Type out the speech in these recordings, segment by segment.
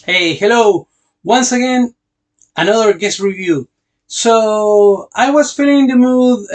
Hey, hello! Once again, another guest review. So, I was feeling the mood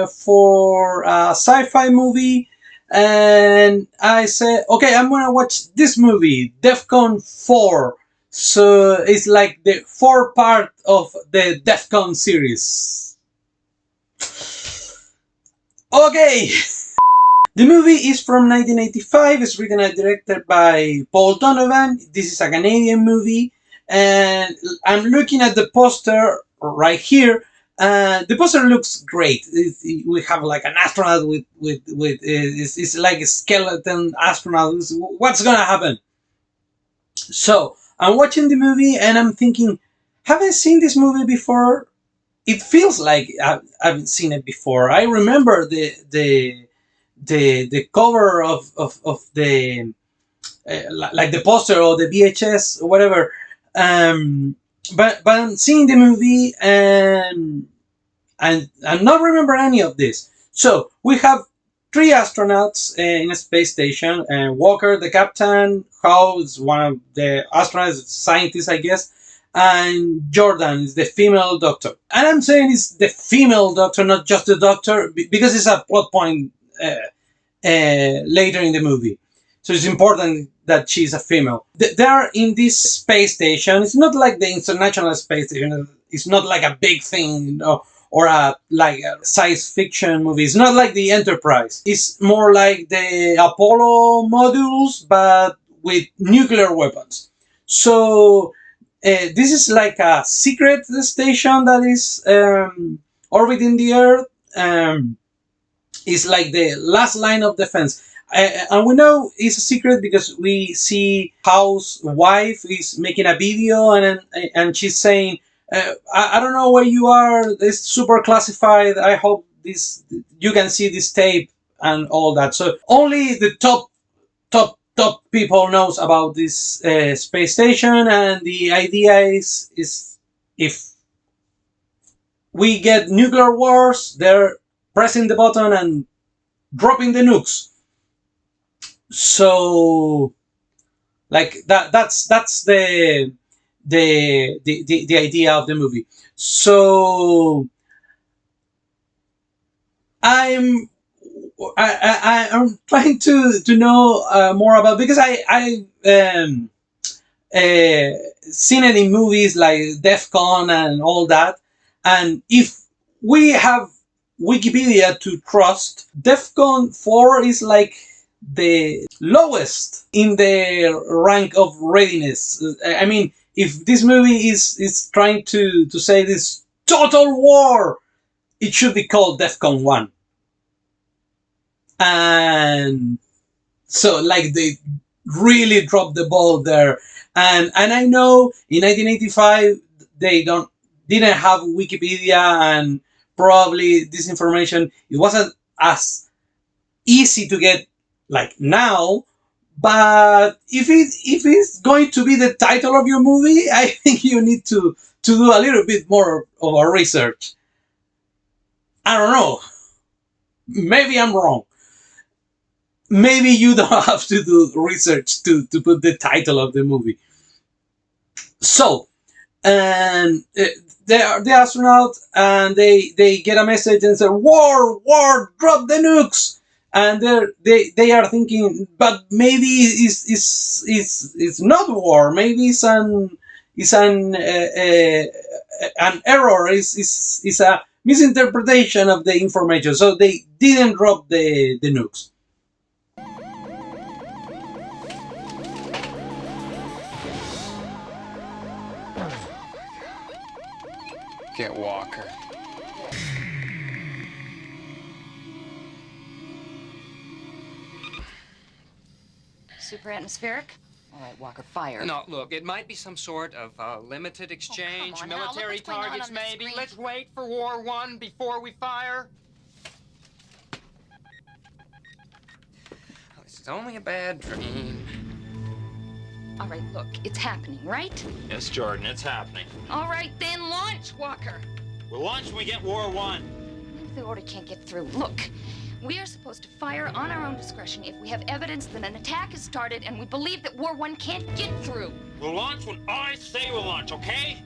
for a sci fi movie, and I said, okay, I'm gonna watch this movie, DEFCON 4. So, it's like the four part of the DEFCON series. Okay! The movie is from 1985. It's written and directed by Paul Donovan. This is a Canadian movie, and I'm looking at the poster right here. The poster looks great. We have like an astronaut with it's like a skeleton astronaut. What's gonna happen? So I'm watching the movie and I'm thinking, have I seen this movie before? It feels like I've seen it before. I remember the cover of the like the poster or the VHS or whatever. But I'm seeing the movie and I'm not remember any of this. So we have three astronauts in a space station, and Walker, the captain, Howe is one of the astronauts, scientists, I guess, and Jordan is the female doctor. And I'm saying it's the female doctor, not just the doctor, because it's a plot point later in the movie. So it's important that she's a female. They are in this space station. It's not like the International Space Station. It's not like a big thing, or a like a science fiction movie. It's not like the Enterprise. It's more like the Apollo modules, but with nuclear weapons. So this is like a secret station that is orbiting the Earth. Is like the last line of defense. And we know it's a secret because we see Howe's wife is making a video and she's saying, I don't know where you are. It's super classified. I hope this you can see this tape and all that. So only the top people knows about this space station, and the idea is if we get nuclear wars, they're pressing the button and dropping the nukes. So like that's the idea of the movie. So I'm I'm trying to know more about, because seen it in movies like DEFCON and all that. And if we have Wikipedia to trust, DEFCON 4 is like the lowest in the rank of readiness. I mean, if this movie is trying to say this total war, it should be called DEFCON 1. And so, like, they really dropped the ball there. And I know in 1985 they didn't have Wikipedia, and probably this information, it wasn't as easy to get like now. But if it's going to be the title of your movie, I think you need to do a little bit more of a research. I don't know. Maybe I'm wrong. Maybe you don't have to do research to put the title of the movie. So, and they are the astronaut, and they get a message and say, war, drop the nukes. And they are thinking, but maybe it's not war. Maybe it's an error. It's a misinterpretation of the information. So they didn't drop the nukes. Get Walker. Super atmospheric? All right, Walker, fire. No, look, it might be some sort of limited exchange, on, Hal, look military what's going on targets, on the maybe. screen. Let's wait for War One before we fire. This is only a bad dream. All right, look, it's happening, right? Yes, Jordan, it's happening. All right, then launch, Walker. We'll launch when we get War One. If the order can't get through, look, We are supposed to fire on our own discretion if we have evidence that an attack has started and we believe that War One can't get through. We'll launch when I say we'll launch, okay?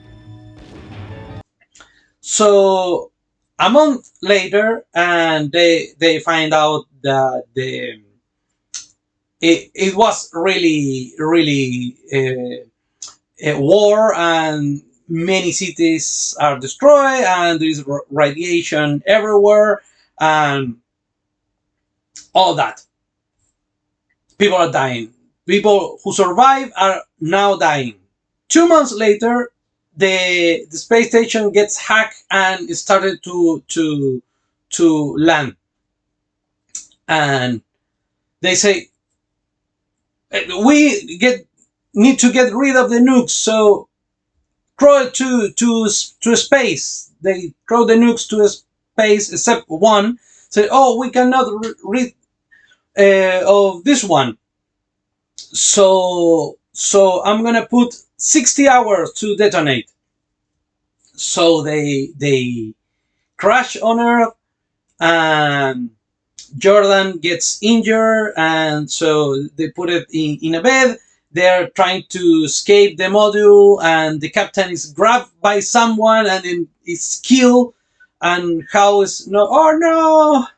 So a month later, and they find out that it was really a war, and many cities are destroyed, and there is radiation everywhere, and all that. People are dying. People who survive are now dying. 2 months later, the space station gets hacked and it started to land. And they say, we need to get rid of the nukes, so throw it to space. They throw the nukes to space, except one. Say, oh, we cannot rid of this one. So I'm gonna put 60 hours to detonate. So they crash on Earth, and Jordan gets injured, and so they put it in a bed. They're trying to escape the module, and the captain is grabbed by someone and then is killed. And Hal is oh no,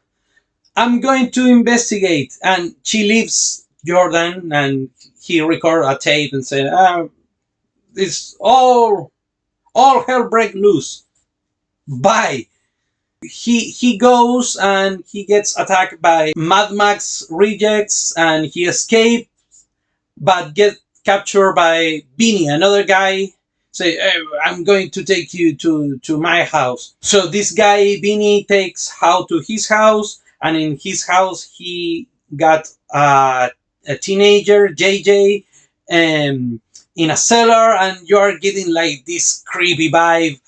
I'm going to investigate. And she leaves Jordan, and he records a tape and said, it's all hell break loose. Bye. He goes and he gets attacked by Mad Max rejects, and he escapes, but get captured by Beanie, another guy. Say, I'm going to take you to my house. So this guy Beanie takes Hal to his house, and in his house he got a teenager, JJ, in a cellar, and you are getting like this creepy vibe,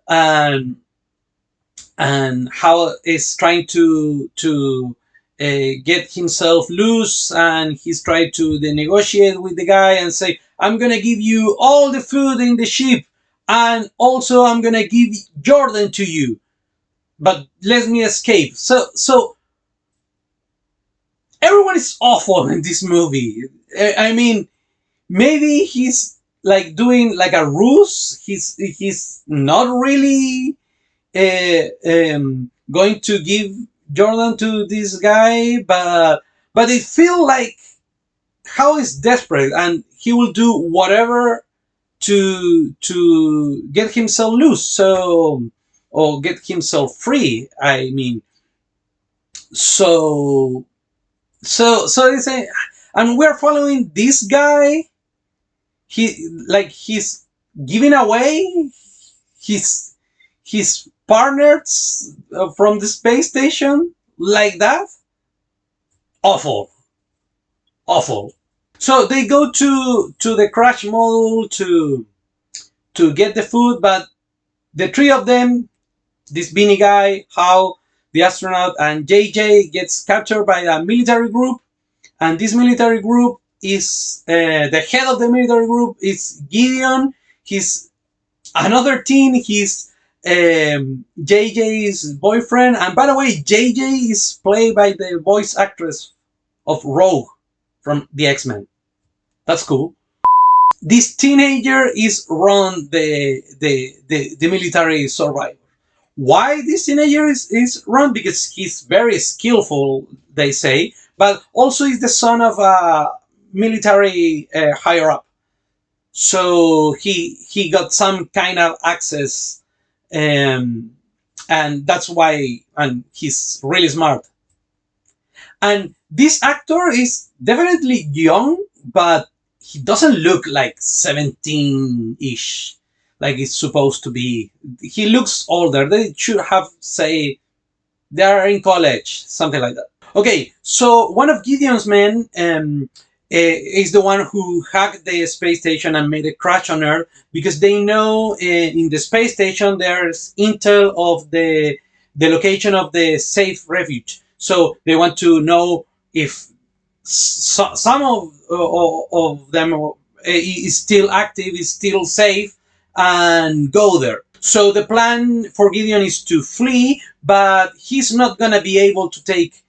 and Hal is trying to get himself loose, and he's trying to negotiate with the guy and say, I'm gonna give you all the food in the ship, and also I'm gonna give Jordan to you, but let me escape. So everyone is awful in this movie. I mean, maybe he's like doing like a ruse. He's not really going to give Jordan to this guy, but it feels like Hal is desperate, and he will do whatever to get himself loose, or get himself free. I mean, so it's a, and we're following this guy. He's giving away his partners from the space station like that. Awful. So they go to the crash module to get the food, but the three of them, this Beanie guy, Hal, the astronaut, and JJ, gets captured by a military group, and this military group is the head of the military group is Gideon. He's another teen. He's JJ's boyfriend, and by the way, JJ is played by the voice actress of Rogue from the X-Men. That's cool. This teenager is Ron, the military survivor. Why this teenager is Ron? Because he's very skillful, they say, but also is the son of a military higher up. So he got some kind of access, and that's why, and he's really smart. And this actor is definitely young, but he doesn't look like 17-ish, like it's supposed to be. He looks older. They should have, say, they are in college, something like that. Okay, so one of Gideon's men is the one who hacked the space station and made a crash on Earth, because they know in the space station there's intel of the location of the safe refuge. So they want to know if some of them is still active, is still safe, and go there. So the plan for Gideon is to flee, but he's not gonna be able to take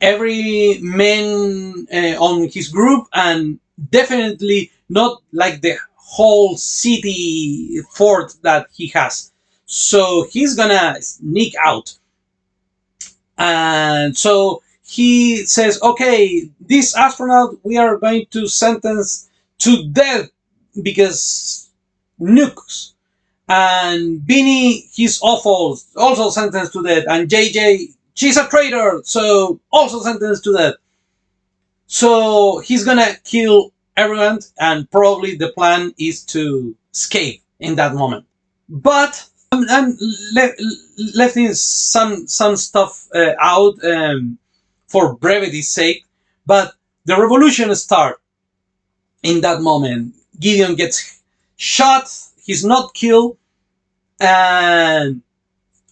every man on his group, and definitely not like the whole city fort that he has. So he's gonna sneak out. And so he says, okay, this astronaut we are going to sentence to death because nukes. And Beanie, he's awful, also sentenced to death. And JJ, she's a traitor, so also sentenced to death. So he's gonna kill everyone, and probably the plan is to escape in that moment. But I'm left in some stuff out for brevity's sake. But the revolution starts in that moment. Gideon gets shot. He's not killed, and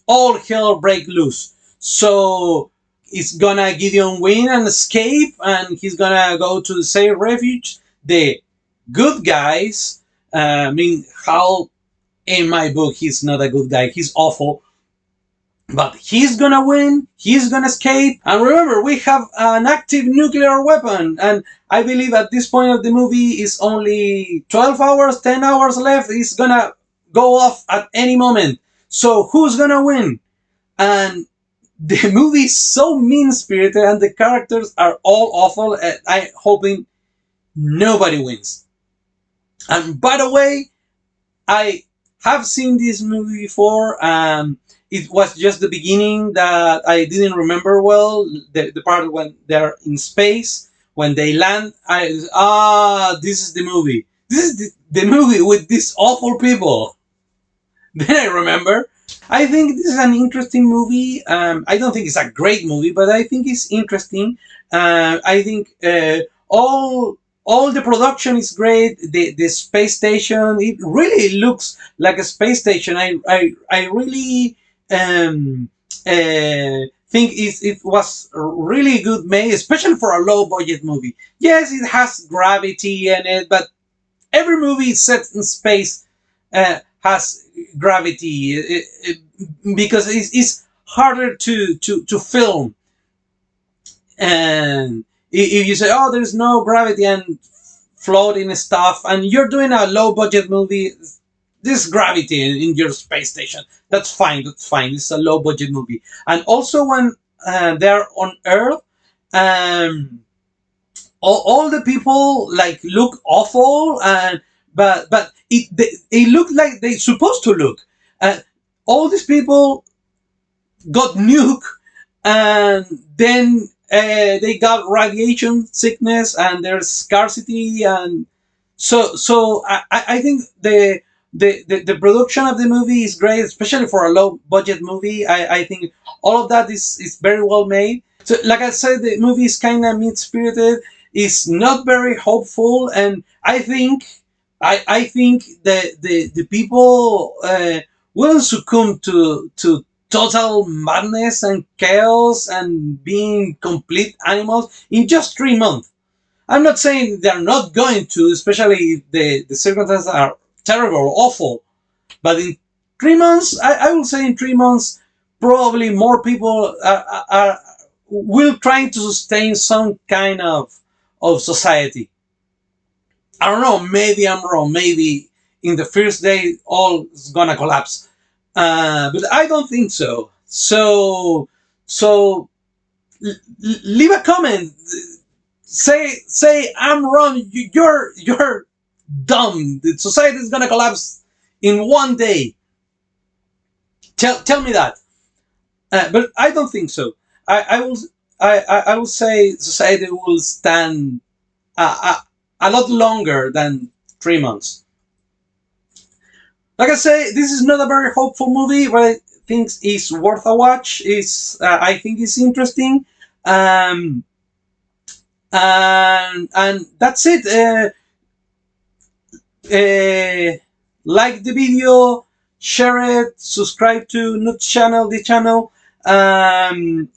all hell break loose. So it's gonna Gideon win and escape, and he's gonna go to the safe refuge. The good guys, I mean, Hal in my book, he's not a good guy. He's awful. But he's gonna win, he's gonna escape. And remember, we have an active nuclear weapon. And I believe at this point of the movie is only 12 hours, 10 hours left. It's gonna go off at any moment. So who's gonna win? And the movie is so mean-spirited and the characters are all awful. I'm hoping nobody wins. And by the way, I have seen this movie before. It was just the beginning that I didn't remember well. The part when they're in space, when they land. This is the movie. This is the movie with these awful people. Then I remember. I think this is an interesting movie. I don't think it's a great movie, but I think it's interesting. I think all the production is great. The space station, it really looks like a space station. I really think it was really good made, especially for a low budget movie. Yes, it has gravity in it, but every movie set in space has gravity because it's harder to film. And if you say, oh, there's no gravity and floating stuff, and you're doing a low budget movie, there's gravity in your space station. That's fine. It's a low budget movie. And also when they're on Earth, all the people like look awful, and but they look like they're supposed to look. All these people got nuked, and then they got radiation sickness, and there's scarcity, and so I think the production of the movie is great, especially for a low budget movie. I think all of that is very well made. So like I said, the movie is kind of mean spirited. It's not very hopeful, and I think the people will succumb to total madness and chaos and being complete animals in just 3 months. I'm not saying they're not going to, especially if the circumstances are terrible or awful. But in 3 months, I will say in 3 months, probably more people will try to sustain some kind of society. I don't know, maybe I'm wrong. Maybe in the first day, all is gonna collapse. But I don't think so. So leave a comment. Say I'm wrong. You're dumb. The society is gonna collapse in 1 day. Tell me that. But I don't think so. I will say society will stand a lot longer than 3 months. Like I say, this is not a very hopeful movie, but I think it's worth a watch. I think it's interesting. And that's it. Like the video, share it, subscribe to Nuts channel, the channel, and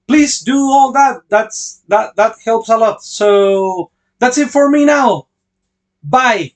please do all that. That helps a lot. So that's it for me now. Bye.